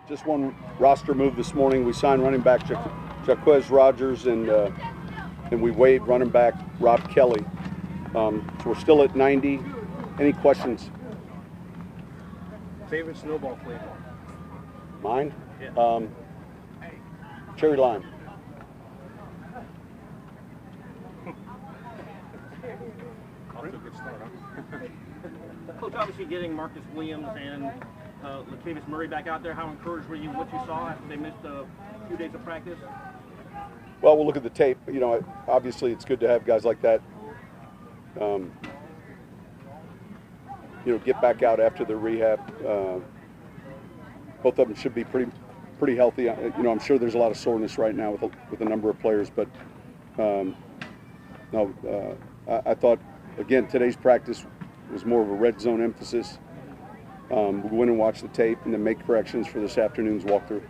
Just one roster move this morning. We signed running back Jaquez Rogers and we waived running back Rob Kelly. So we're still at 90. Any questions? Favorite snowball flavor? Mine? Yeah. Cherry lime. Off to a good start, huh? Coach, obviously getting Marcus Williams and Latavius Murray back out there, how encouraged were you what you saw after they missed a few days of practice? Well, we'll look at the tape. You know, obviously it's good to have guys like that, get back out after their rehab. Both of them should be pretty healthy. I'm sure there's a lot of soreness right now with a number of players, but I thought, again, today's practice was more of a red zone emphasis. We'll go in and watch the tape and then make corrections for this afternoon's walkthrough.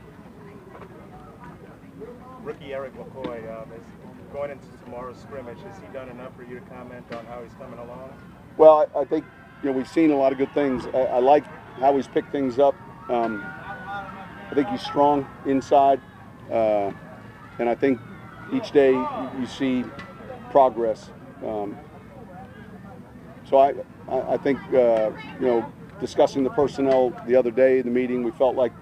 Rookie Eric McCoy is going into tomorrow's scrimmage. Has he done enough for you to comment on how he's coming along? Well, I think we've seen a lot of good things. I like how he's picked things up. I think he's strong inside, and I think each day you see progress. So I think discussing the personnel the other day in the meeting, we felt like,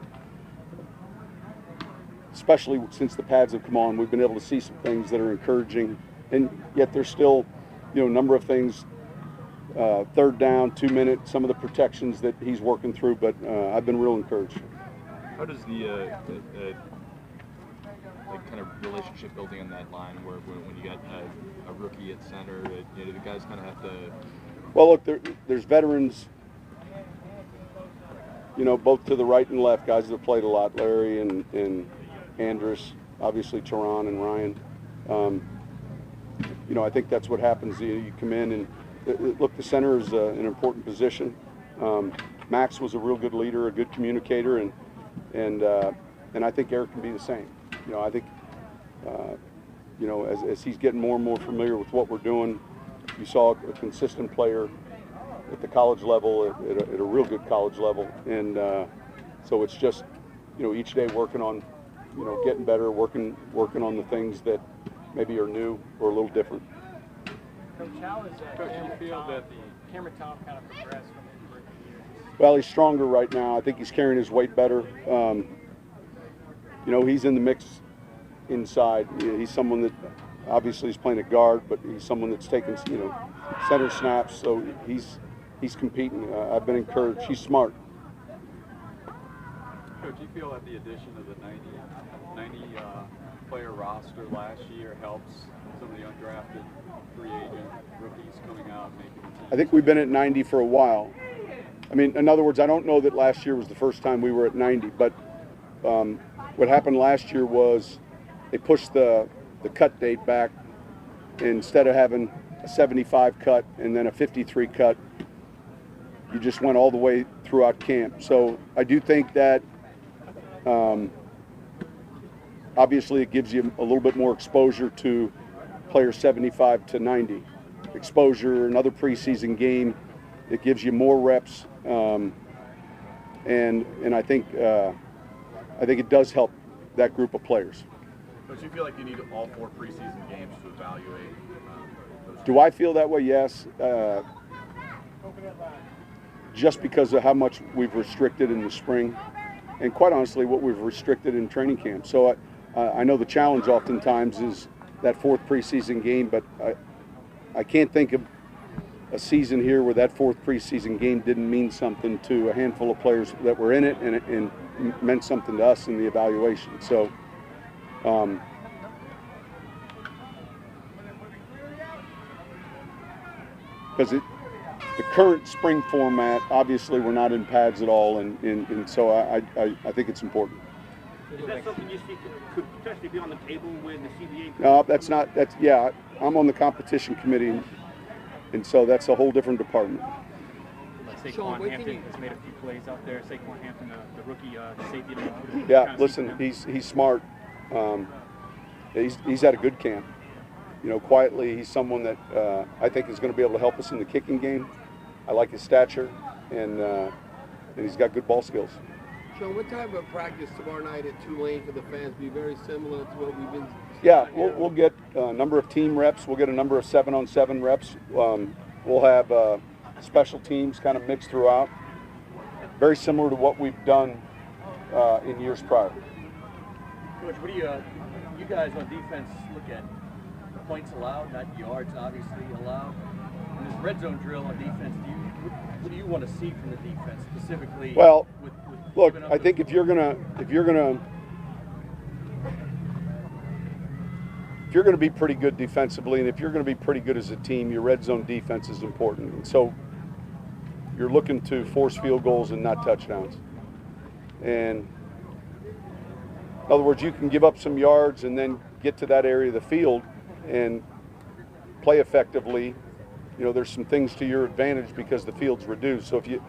especially since the pads have come on, we've been able to see some things that are encouraging, and yet there's still a number of things, third down, 2 minute, some of the protections that he's working through, but I've been real encouraged. How does the kind of relationship building on that line, where when you got a rookie at center, do the guys kind of have to? Well, look, there's veterans, both to the right and left, guys that have played a lot, Larry and Andrus, obviously Teron and Ryan. I think that's what happens. You come in and look, the center is an important position. Max was a real good leader, a good communicator, and I think Eric can be the same. I think as he's getting more and more familiar with what we're doing, you saw a consistent player at the college level, at a real good college level, and so it's just each day working on getting better, working on the things that maybe are new or a little different. Coach, how is Cameron Tom kind of progressed from injury to years? Well, he's stronger right now. I think he's carrying his weight better. He's in the mix inside. He's someone that obviously is playing at guard, but he's someone that's taking center snaps. So he's competing. I've been encouraged. He's smart. Coach, do you feel that the addition of the 90 player roster last year helps some of the undrafted free agent rookies coming out and making the team? I think we've been at 90 for a while. I mean, in other words, I don't know that last year was the first time we were at 90, but what happened last year was they pushed the cut date back. Instead of having a 75 cut and then a 53 cut, you just went all the way throughout camp. So I do think that obviously it gives you a little bit more exposure to players 75 to 90. Exposure, another preseason game, it gives you more reps, and I think it does help that group of players. But you feel like you need all 4 preseason games to evaluate those? Do I feel that way? Yes. Just because of how much we've restricted in the spring, and quite honestly, what we've restricted in training camp. So I know the challenge oftentimes is that 4th preseason game, but I can't think of a season here where that 4th preseason game didn't mean something to a handful of players that were in it, and it meant something to us in the evaluation. So because the current spring format, obviously we're not in pads at all, and so I think it's important. Is that something you see could potentially be on the table with the CBA? No, I'm on the competition committee, and so that's a whole different department. Saquon Hampton has made a few plays out there. Saquon Hampton, the rookie safety. Yeah, listen, he's smart. He's had a good camp. Quietly, he's someone that I think is going to be able to help us in the kicking game. I like his stature, and he's got good ball skills. Sean, what type of practice tomorrow night at Tulane for the fans? Be very similar to what we've been. Yeah, we'll get a number of team reps. We'll get a number of 7-on-7 reps. We'll have special teams kind of mixed throughout. Very similar to what we've done in years prior. Coach, what do you guys on defense look at? Points allowed, not yards obviously allowed. In this red zone drill on defense, what do you want to see from the defense specifically? Well, with look, giving up I think if you're gonna be pretty good defensively, and if you're gonna be pretty good as a team, your red zone defense is important. And so you're looking to force field goals and not touchdowns. And in other words, you can give up some yards and then get to that area of the field and play effectively. You know, there's some things to your advantage because the field's reduced. So if you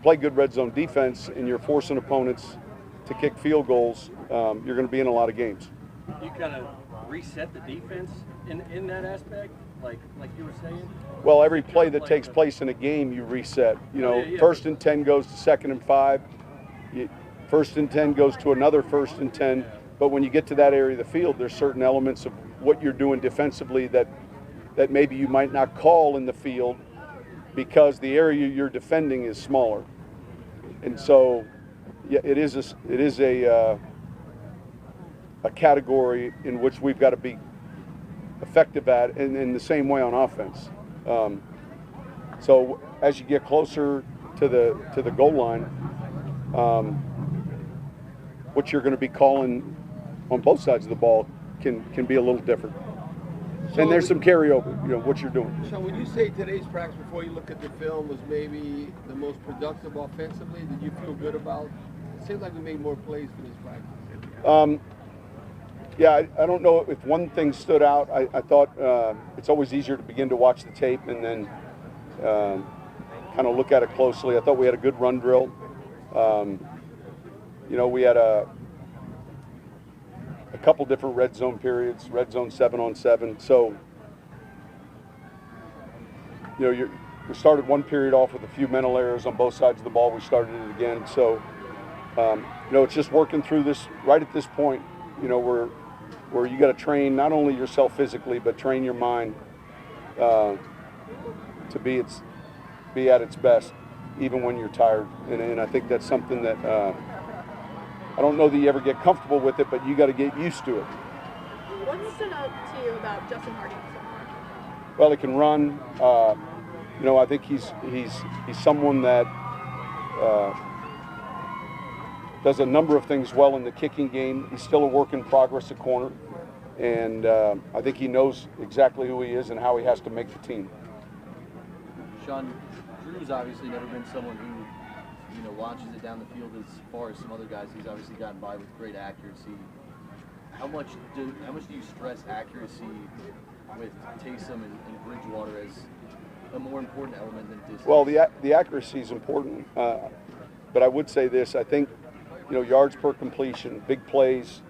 play good red zone defense and you're forcing opponents to kick field goals, you're going to be in a lot of games. you kind of reset the defense in that aspect, like you were saying? Well, every play that takes place in a game, you reset. You know, yeah. 1st and 10 goes to 2nd and 5. 1st and 10 goes to another 1st and 10. But when you get to that area of the field, there's certain elements of what you're doing defensively that maybe you might not call in the field because the area you're defending is smaller. And so, yeah, it is a category in which we've got to be effective at, and in the same way on offense. So as you get closer to the goal line, what you're going to be calling on both sides of the ball can be a little different. And there's some carryover, you know, what you're doing. So when you say today's practice, before you look at the film, was maybe the most productive offensively, did you feel good about? It seems like we made more plays for this practice. Yeah, I don't know if one thing stood out. I thought it's always easier to begin to watch the tape and then kind of look at it closely. I thought we had a good run drill. You know, we had a couple different red zone periods, red zone 7-on-7. So, you know, we started one period off with a few mental errors on both sides of the ball. We started it again. So, you know, it's just working through this right at this point, you know, where you got to train not only yourself physically, but train your mind to be at its best, even when you're tired. And I think that's something that I don't know that you ever get comfortable with it, but you got to get used to it. What stood out to you about Justin Hardy so far? Well, he can run. You know, I think he's someone that does a number of things well in the kicking game. He's still a work in progress at corner, and I think he knows exactly who he is and how he has to make the team. Sean, Drew's obviously never been someone who, you know, launches it down the field as far as some other guys. He's obviously gotten by with great accuracy. How much do you stress accuracy with Taysom and Bridgewater as a more important element than distance? Well, the accuracy is important, but I would say this: I think, you know, yards per completion, big plays,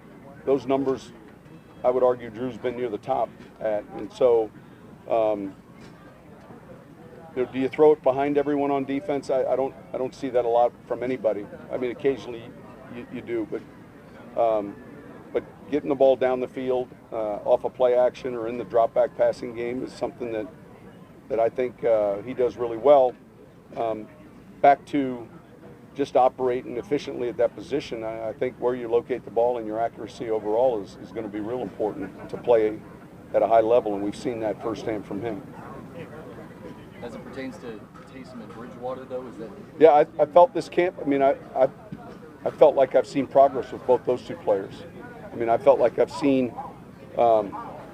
those numbers, I would argue Drew's been near the top at, and so. You know, do you throw it behind everyone on defense? I don't see that a lot from anybody. I mean, occasionally you do, but getting the ball down the field off a play action or in the drop back passing game is something that I think he does really well. Back to just operating efficiently at that position, I think where you locate the ball and your accuracy overall is going to be real important to play at a high level, and we've seen that firsthand from him. As it pertains to Taysom and Bridgewater, though, is that? Yeah, I felt this camp. I mean, I felt like I've seen progress with both those two players. I mean, I felt like I've seen, you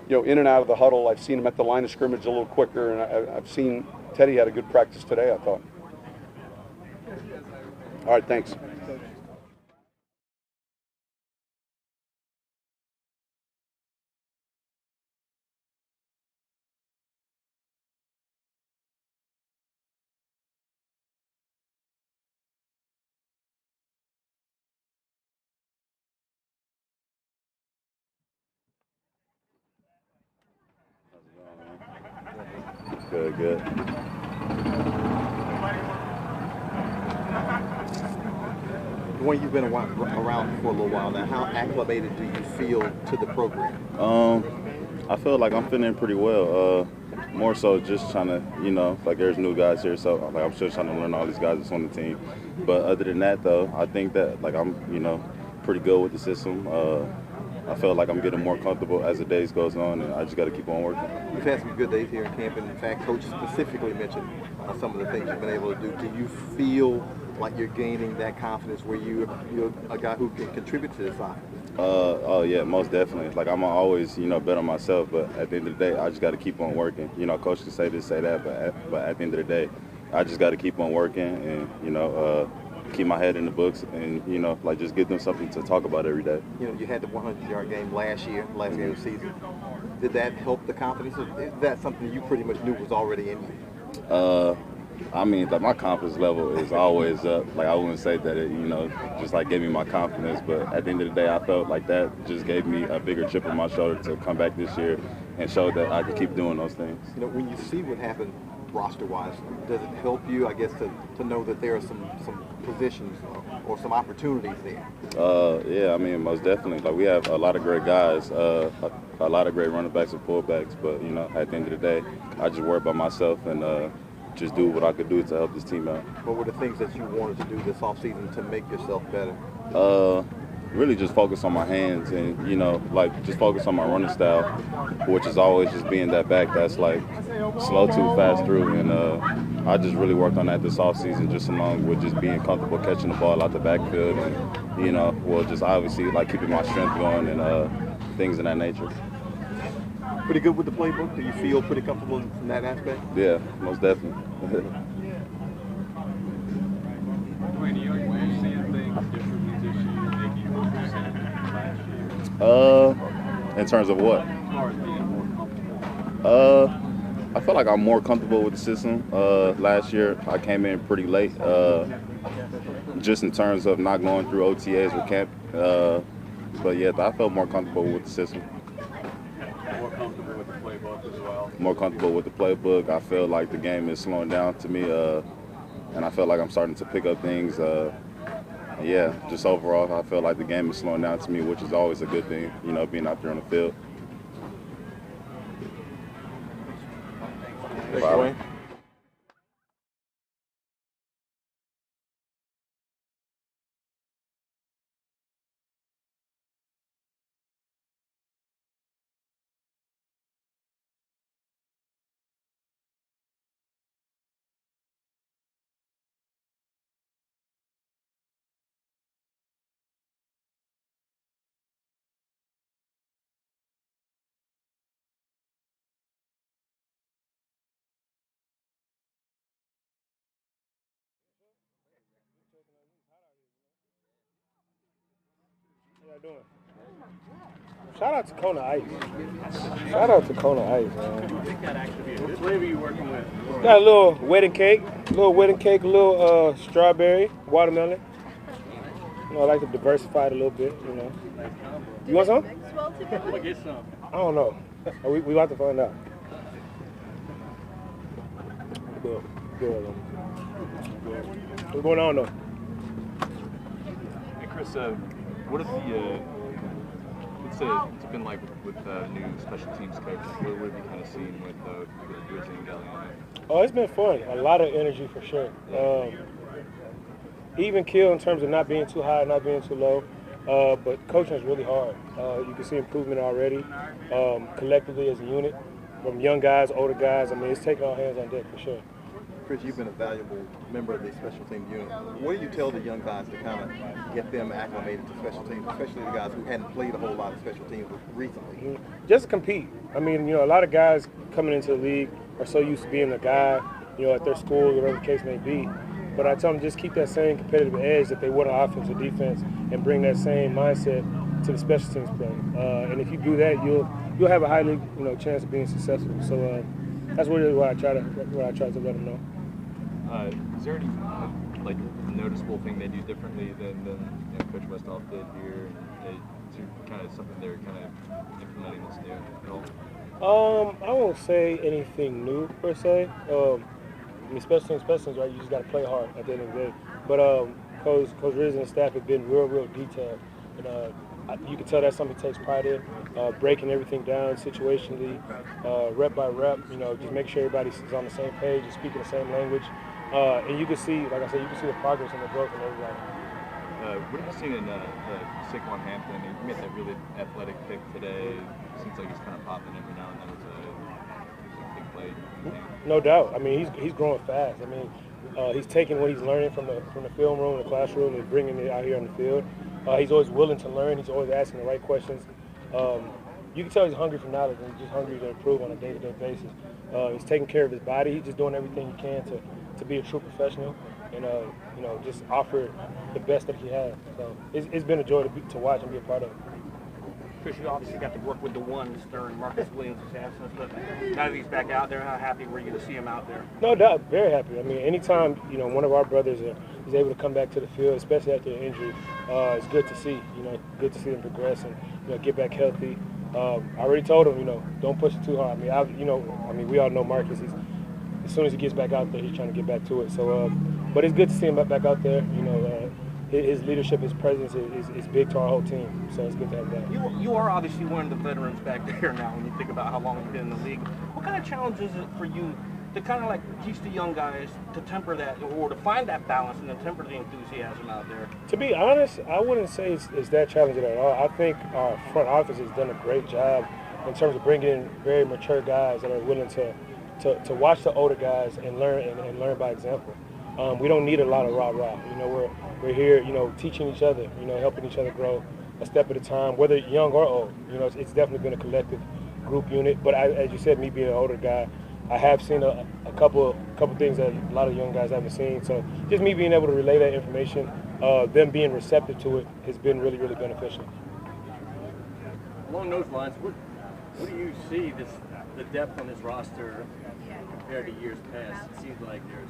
know, in and out of the huddle. I've seen him at the line of scrimmage a little quicker, and I've seen Teddy had a good practice today, I thought. All right, thanks. Good. Dwayne, you've been around for a little while now. How acclimated do you feel to the program? I feel like I'm fitting in pretty well. More so just trying to, like there's new guys here, so like I'm still trying to learn all these guys that's on the team. But other than that, though, I think that like I'm, pretty good with the system. I feel like I'm getting more comfortable as the days goes on, and I just got to keep on working. You've had some good days here in camp, and in fact, Coach specifically mentioned some of the things you've been able to do. Do you feel like you're gaining that confidence where you're a guy who can contribute to this offense? Oh yeah, most definitely. Like I'm always, bet on myself, but at the end of the day, I just got to keep on working. Coach can say this, say that, but at the end of the day, I just got to keep on working and keep my head in the books and just give them something to talk about every day. You had the 100-yard game last game of the season. Did that help the confidence? Or is that something you pretty much knew was already in you? I mean, like my confidence level is always up. Like I wouldn't say that it, just like gave me my confidence, but at the end of the day, I felt like that just gave me a bigger chip on my shoulder to come back this year and show that I could keep doing those things. When you see what happened roster-wise, does it help you, I guess, to know that there are some positions or some opportunities there? Yeah, I mean, most definitely. Like we have a lot of great guys, a lot of great running backs and fullbacks, but at the end of the day, I just worry about myself and just do what I could do to help this team out. What were the things that you wanted to do this offseason to make yourself better? Really just focus on my hands and, just focus on my running style, which is always just being that back that's like slow to fast through. And I just really worked on that this offseason, just along with just being comfortable catching the ball out the backfield and, just obviously like keeping my strength going and things of that nature. Pretty good with the playbook? Do you feel pretty comfortable in that aspect? Yeah, most definitely. Dwayne, are you seeing things differently this year, making you focus on last year? In terms of what? As far as being more comfortable. I feel like I'm more comfortable with the system. Last year, I came in pretty late, just in terms of not going through OTAs or camp. But yeah, I felt more comfortable with the system. More comfortable with the playbook as well. More comfortable with the playbook. I feel like the game is slowing down to me, and I feel like I'm starting to pick up things. Yeah, just overall, I feel like the game is slowing down to me, which is always a good thing, being out there on the field. Thanks, Dwayne. How y'all doing? Shout out to Kona Ice. Shout out to Kona Ice, man. What flavor are you working with? Got a little wedding cake, a little strawberry, watermelon. I like to diversify it a little bit, You want some? I'll get some. I don't know. We about to find out. Good. What's going on, though? Hey, Chris, what have it's been like with new special teams coaches? What have you kind of seen with Grizzly and Galliano? Oh, it's been fun. A lot of energy for sure. Even kill in terms of not being too high, not being too low. But coaching is really hard. You can see improvement already, collectively as a unit, from young guys, older guys. I mean, it's taking all hands on deck for sure. Chris, you've been a valuable member of the special team unit. What do you tell the young guys to kind of get them acclimated to special teams, especially the guys who hadn't played a whole lot of special teams recently? Just compete. I mean, a lot of guys coming into the league are so used to being a guy, at their school, or whatever the case may be. But I tell them just keep that same competitive edge that they would on offense or defense, and bring that same mindset to the special teams play. And if you do that, you'll have a highly chance of being successful. So that's really what I try to let them know. Is there any noticeable thing they do differently than Coach Westhoff did here, to kind of something they're kind of implementing this new at all? I won't say anything new per se. I mean, special teams, right? You just got to play hard at the end of the day. But Coach Riz and the staff have been real detailed. And you can tell that's something he takes pride in, breaking everything down situationally, rep by rep, just make sure everybody's on the same page and speaking the same language. And you can see, like I said, you can see the progress and the growth in everybody. What have you seen in Saquon Hampton? He made that really athletic pick today. Seems like he's kind of popping every now and then with a big play. No doubt. I mean, he's growing fast. I mean, he's taking what he's learning from the film room, the classroom, and bringing it out here on the field. He's always willing to learn. He's always asking the right questions. You can tell he's hungry for knowledge, and he's just hungry to improve on a day-to-day basis. He's taking care of his body. He's just doing everything he can to be a true professional and just offer the best that he has. So it's been a joy to watch and be a part of. Chris, you obviously got to work with the ones during Marcus Williams' absence, but now that he's back out there, how happy were you to see him out there? No doubt, very happy. I mean, anytime one of our brothers is able to come back to the field, especially after an injury, it's good to see. Good to see him progress and get back healthy. I already told him, don't push it too hard. I mean, we all know Marcus. As soon as he gets back out there, he's trying to get back to it. So, but it's good to see him back out there. His leadership, his presence is big to our whole team. So it's good to have that. You are obviously one of the veterans back there now. When you think about how long you've been in the league, what kind of challenge is it for you to kind of like teach the young guys to temper that, or to find that balance and to temper the enthusiasm out there? To be honest, I wouldn't say it's that challenging at all. I think our front office has done a great job in terms of bringing in very mature guys that are willing to watch the older guys and learn by example. We don't need a lot of rah-rah. We're here, teaching each other, helping each other grow a step at a time, whether young or old. It's definitely been a collective group unit. But as you said, me being an older guy, I have seen a couple things that a lot of young guys haven't seen. So just me being able to relay that information, them being receptive to it, has been really beneficial. Along those lines, what do you see the depth on this roster compared to years past? It seems like there's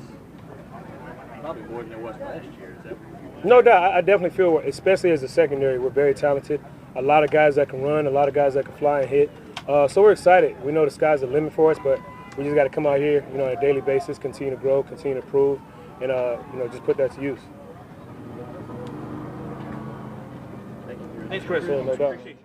probably more than there was last year. Is that what No doubt. I definitely feel, especially as a secondary, we're very talented. A lot of guys that can run, a lot of guys that can fly and hit. So we're excited. We know the sky's the limit for us, but we just got to come out here, on a daily basis, continue to grow, continue to improve, and just put that to use. Thanks, Chris. Yeah, no doubt. Appreciate you.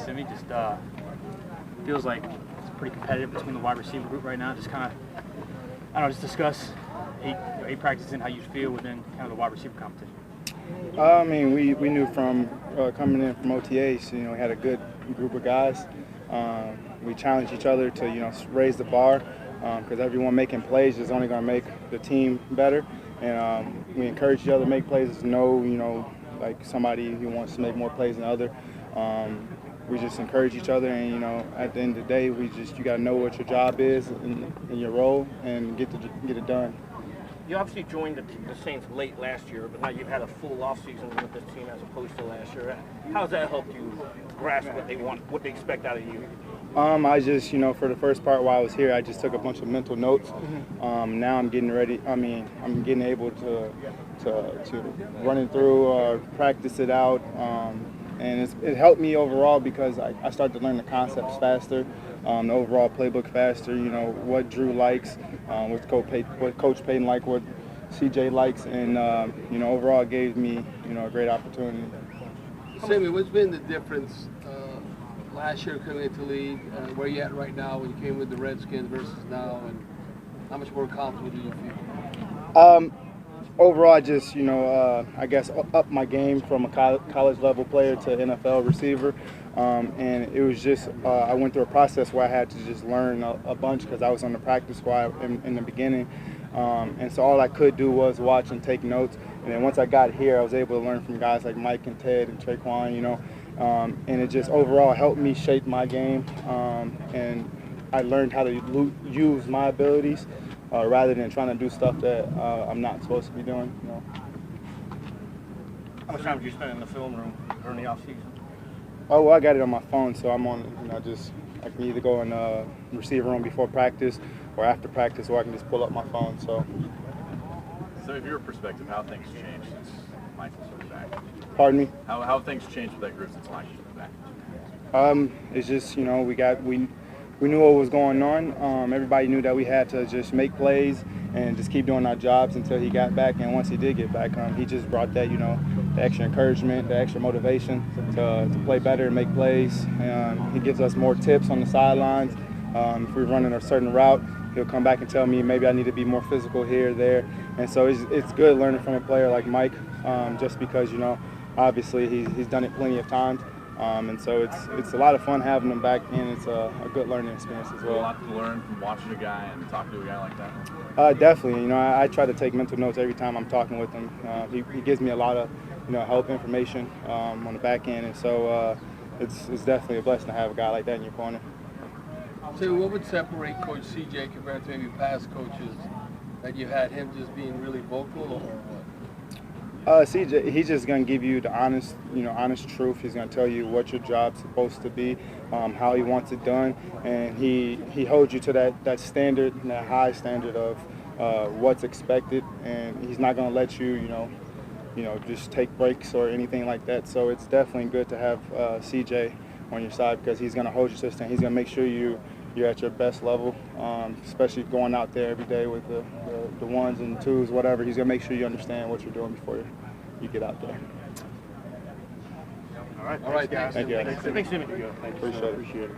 to me. Just feels like it's pretty competitive between the wide receiver group right now. Just kind of, I don't know, just discuss eight practices and how you feel within kind of the wide receiver competition. I mean, we knew from coming in from OTAs, we had a good group of guys. We challenged each other to, raise the bar because everyone making plays is only going to make the team better. And we encourage each other to make plays. There's no, like somebody who wants to make more plays than the other. We just encourage each other, and at the end of the day, you got to know what your job is in your role and get it done. You obviously joined the Saints late last year, but now you've had a full offseason with this team as opposed to last year. How's that helped you grasp what they want, what they expect out of you? I just, for the first part while I was here, I just took a bunch of mental notes. Now I'm getting ready. I'm getting able to run it through, practice it out, and it helped me overall because I started to learn the concepts faster, the overall playbook faster. What Drew likes, what Coach Payton likes, what CJ likes, and overall it gave me a great opportunity. Sammy, what's been the difference last year coming into the league, where you at right now when you came with the Redskins versus now, and how much more comfortable do you feel? Overall, I just, I guess up my game from a college level player to NFL receiver. And it was just, I went through a process where I had to just learn a bunch because I was on the practice squad in the beginning. And so all I could do was watch and take notes. And then once I got here, I was able to learn from guys like Mike and Ted and Traquan, and it just overall helped me shape my game. And I learned how to use my abilities rather than trying to do stuff that I'm not supposed to be doing. How much time did you spend in the film room during the offseason? Oh, well, I got it on my phone, so I'm on, I can either go in the receiver room before practice or after practice, or I can just pull up my phone. So from your perspective, how have things changed since Michael's been back? Pardon me? How have things changed with that group since Michael's been back? It's just, we knew what was going on. Everybody knew that we had to just make plays and just keep doing our jobs until he got back. And once he did get back, he just brought that, the extra encouragement, the extra motivation to play better and make plays. He gives us more tips on the sidelines. If we're running a certain route, he'll come back and tell me maybe I need to be more physical here or there. And so it's good learning from a player like Mike, just because, obviously he's done it plenty of times. And so it's a lot of fun having him back in. It's a good learning experience as well. A lot to learn from watching a guy and talking to a guy like that. Definitely. I try to take mental notes every time I'm talking with him. He gives me a lot of help information on the back end, and so it's definitely a blessing to have a guy like that in your corner. So what would separate Coach CJ compared to maybe past coaches, that you had him just being really vocal, or what? CJ, he's just gonna give you the honest truth. He's gonna tell you what your job's supposed to be, how he wants it done, and he holds you to that standard, that high standard of what's expected, and he's not gonna let you, just take breaks or anything like that. So it's definitely good to have CJ on your side because he's gonna hold you to the standard. He's gonna make sure you're at your best level, especially going out there every day with the ones and twos, whatever. He's going to make sure you understand what you're doing before you get out there. All right, guys. Thank you. Thanks, Jimmy. Appreciate it.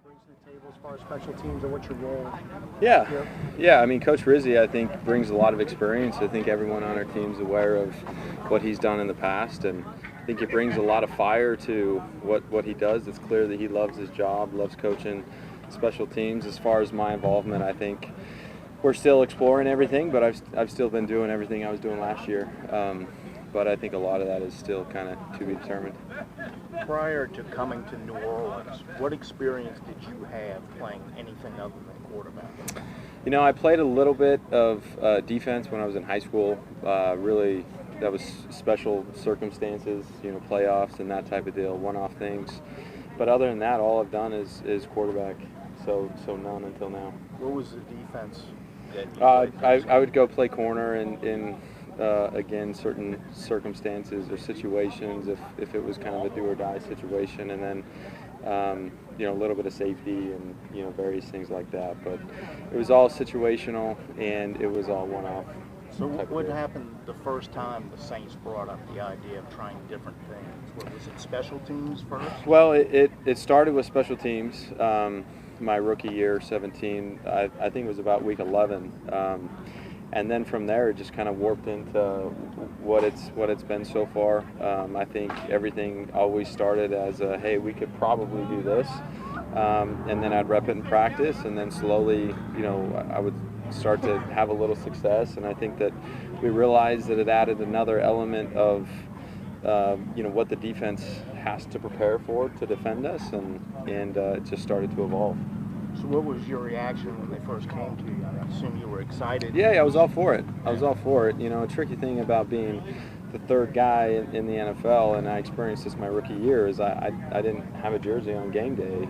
brings to the table as far as special teams, and what's your role? Yeah. I mean, Coach Rizzi, I think, brings a lot of experience. I think everyone on our team's aware of what he's done in the past, and I think it brings a lot of fire to what he does. It's clear that he loves his job, loves coaching special teams. As far as my involvement, I think we're still exploring everything, but I've still been doing everything I was doing last year. But I think a lot of that is still kind of to be determined. Prior to coming to New Orleans, what experience did you have playing anything other than quarterback? You know, I played a little bit of defense when I was in high school. Really, that was special circumstances, you know, playoffs and that type of deal, one-off things. But other than that, all I've done is quarterback. So none until now. What was the defense that you played? I would go play corner in again, certain circumstances or situations, if it was kind of a do or die situation, and then you know, a little bit of safety and, you know, various things like that. But it was all situational and it was all one-off. So what happened the first time the Saints brought up the idea of trying different things? What, was it special teams first? Well, it started with special teams. My rookie year, 17, I think it was about week 11. And then from there, it just kind of warped into what it's been so far. I think everything always started as a, hey, we could probably do this, and then I'd rep it in practice, and then slowly, you know, I would start to have a little success. And I think that we realized that it added another element of, you know, what the defense has to prepare for to defend us, and it just started to evolve. So what was your reaction when they first came to you? I assume you were excited. Yeah, I was all for it. You know, a tricky thing about being the third guy in the NFL, and I experienced this my rookie year, is I didn't have a jersey on game day.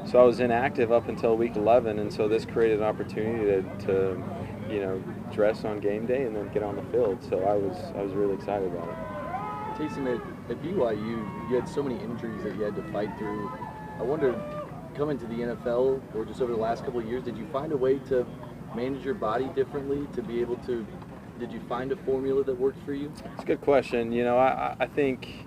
So I was inactive up until week 11, and so this created an opportunity to you know, dress on game day and then get on the field. So I was really excited about it. Taysom, at BYU, you had so many injuries that you had to fight through. I wonder, coming to the NFL, or just over the last couple of years, did you find a way to manage your body differently to be able to, did you find a formula that worked for you? It's a good question. You know, I think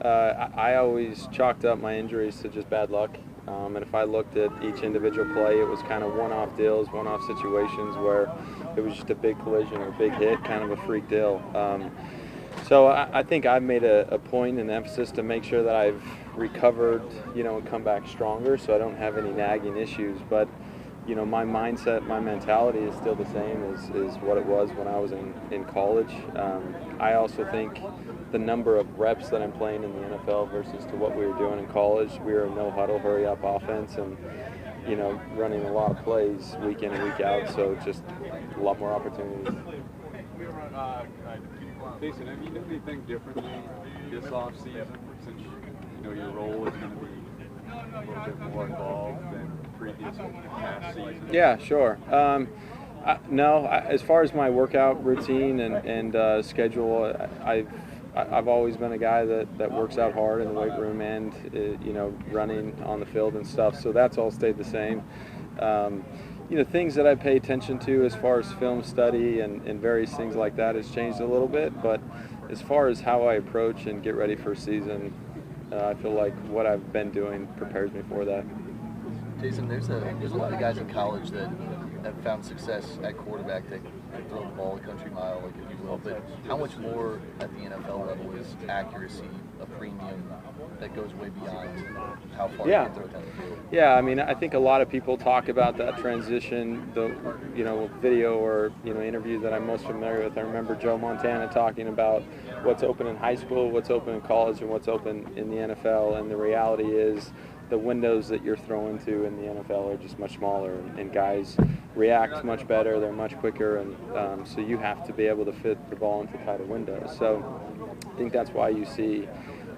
I always chalked up my injuries to just bad luck. And if I looked at each individual play, it was kind of one-off deals, one-off situations where it was just a big collision or a big hit, kind of a freak deal. So I think I've made a point and emphasis to make sure that I've recovered, you know, and come back stronger, so I don't have any nagging issues. But, you know, my mindset, my mentality is still the same as what it was when I was in college. I also think the number of reps that I'm playing in the NFL versus to what we were doing in college, we were a no-huddle, hurry-up offense, and, you know, running a lot of plays week in and week out, so just a lot more opportunities. Payton, have you done anything differently this offseason, since you know your role is going to be a little bit more involved than previous past seasons? Yeah, sure. No, as far as my workout routine and schedule, I've always been a guy that works out hard in the weight room and you know, running on the field and stuff. So that's all stayed the same. You know, things that I pay attention to as far as film study and various things like that has changed a little bit. But as far as how I approach and get ready for a season, I feel like what I've been doing prepares me for that. Jason, there's a lot of guys in college that have found success at quarterback that can throw the ball a country mile, like, if you will. But how much more at the NFL level is accuracy a premium that goes way beyond how far you can throw it down the field? Yeah, I mean, I think a lot of people talk about that transition, the, you know, video or, you know, interview that I'm most familiar with. I remember Joe Montana talking about what's open in high school, what's open in college, and what's open in the NFL. And the reality is the windows that you're throwing to in the NFL are just much smaller, and guys react much better, they're much quicker, and so you have to be able to fit the ball into tighter windows. So I think that's why you see,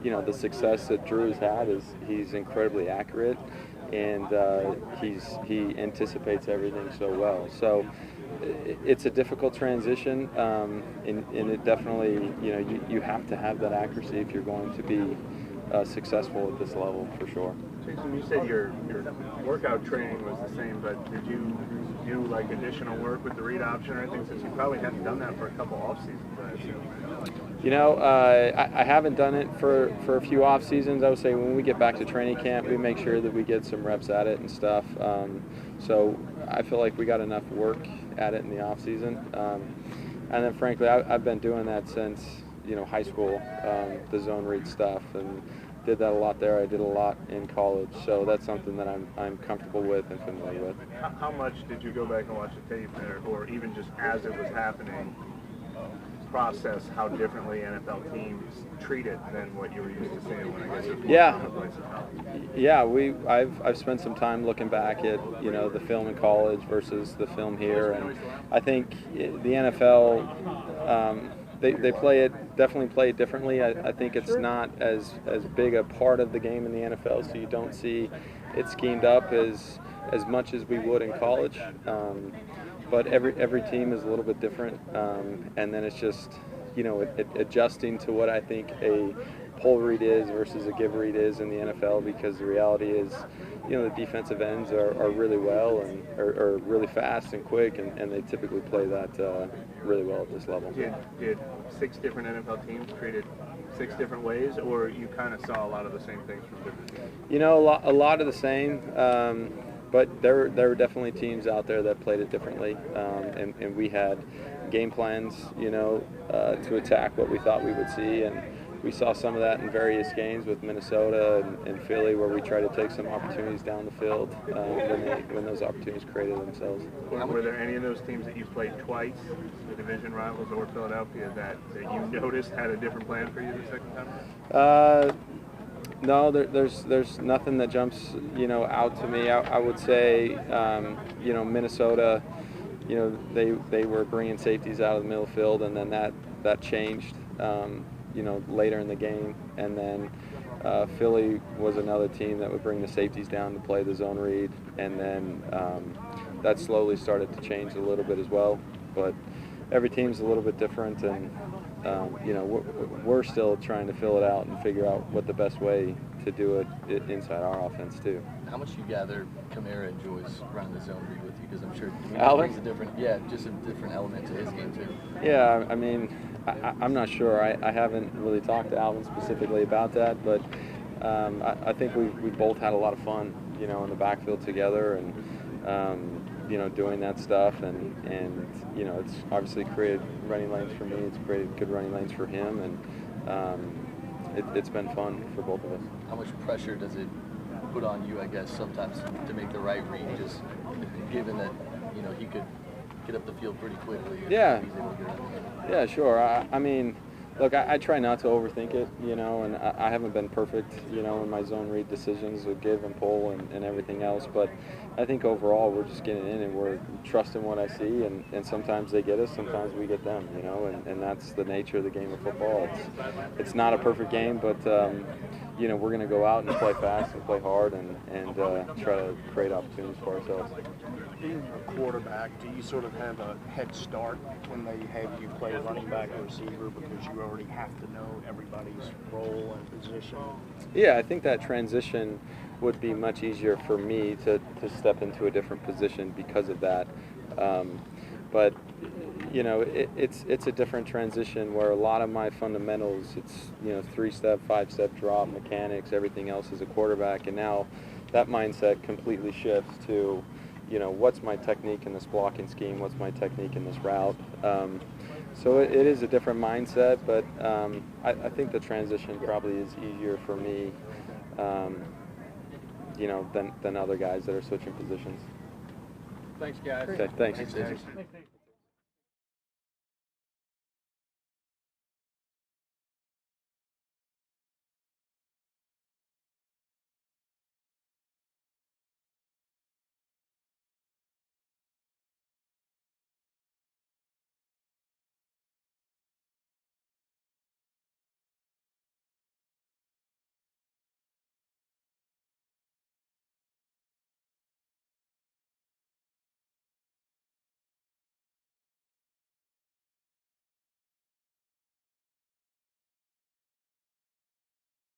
you know, the success that Drew's had is he's incredibly accurate, and he anticipates everything so well. So it's a difficult transition, and it definitely, you know, you have to have that accuracy if you're going to be, successful at this level for sure. Jason, you said your workout training was the same, but did you do like additional work with the read option or anything, since you probably hadn't done that for a couple off seasons, I assume? You know, I haven't done it for a few off seasons. I would say when we get back to training camp, we make sure that we get some reps at it and stuff. So I feel like we got enough work at it in the off season. And then frankly, I've been doing that since, you know, high school, the zone read stuff, and did that a lot there. I did a lot in college, so that's something that I'm comfortable with and familiar with. How much did you go back and watch the tape there, or even just as it was happening, process how differently NFL teams treat it than what you were used to seeing when I guess it was I've spent some time looking back at, you know, the film in college versus the film here, and I think the NFL they definitely play it differently. I think it's not as big a part of the game in the NFL, so you don't see it schemed up as much as we would in college. But every team is a little bit different, and then it's just, you know, adjusting to what I think a pull read is versus a give read is in the NFL, because the reality is, you know, the defensive ends are really well and are really fast and quick, and they typically play that really well at this level. Did 6 different NFL teams treat it 6 different ways, or you kind of saw a lot of the same things from different teams? You know, a lot of the same. But there were definitely teams out there that played it differently, and we had game plans, you know, to attack what we thought we would see, and we saw some of that in various games with Minnesota and Philly, where we tried to take some opportunities down the field when those opportunities created themselves. Were there any of those teams that you played twice, the division rivals or Philadelphia, that you noticed had a different plan for you the second time? No, there's nothing that jumps, you know, out to me. I would say, you know, Minnesota, you know, they were bringing safeties out of the middle field, and then that changed, you know, later in the game. And then Philly was another team that would bring the safeties down to play the zone read, and then that slowly started to change a little bit as well. But every team's a little bit different, and you know, we're still trying to fill it out and figure out what the best way to do it inside our offense too. How much do you gather Kamara enjoys running the zone read with you? Because I'm sure he Alvin? brings just a different element to his game too. Yeah, I mean, I'm not sure. I haven't really talked to Alvin specifically about that, but I think we both had a lot of fun, you know, in the backfield together, and you know, doing that stuff, and you know, it's obviously created running lanes for me. It's created good running lanes for him, and it's been fun for both of us. How much pressure does it put on you, I guess, sometimes to make the right read, just given that, you know, he could get up the field pretty quickly? Yeah. Yeah, sure. I mean, look, I try not to overthink it, you know, and I haven't been perfect, you know, in my zone read decisions with give and pull and everything else, but I think overall we're just getting in and we're trusting what I see, and sometimes they get us, sometimes we get them, you know, and that's the nature of the game of football. It's not a perfect game, but, you know, we're going to go out and play fast and play hard and try to create opportunities for ourselves. Being a quarterback, do you sort of have a head start when they have you play running back or receiver, because you already have to know everybody's role and position? Yeah, I think that transition would be much easier for me to step into a different position because of that. But you know, it's a different transition where a lot of my fundamentals, it's, you know, 3-step, 5-step drop, mechanics, everything else as a quarterback, and now that mindset completely shifts to, you know, what's my technique in this blocking scheme, what's my technique in this route. So it is a different mindset, but I think the transition probably is easier for me, you know, than other guys that are switching positions. Thanks, guys. Okay, thanks.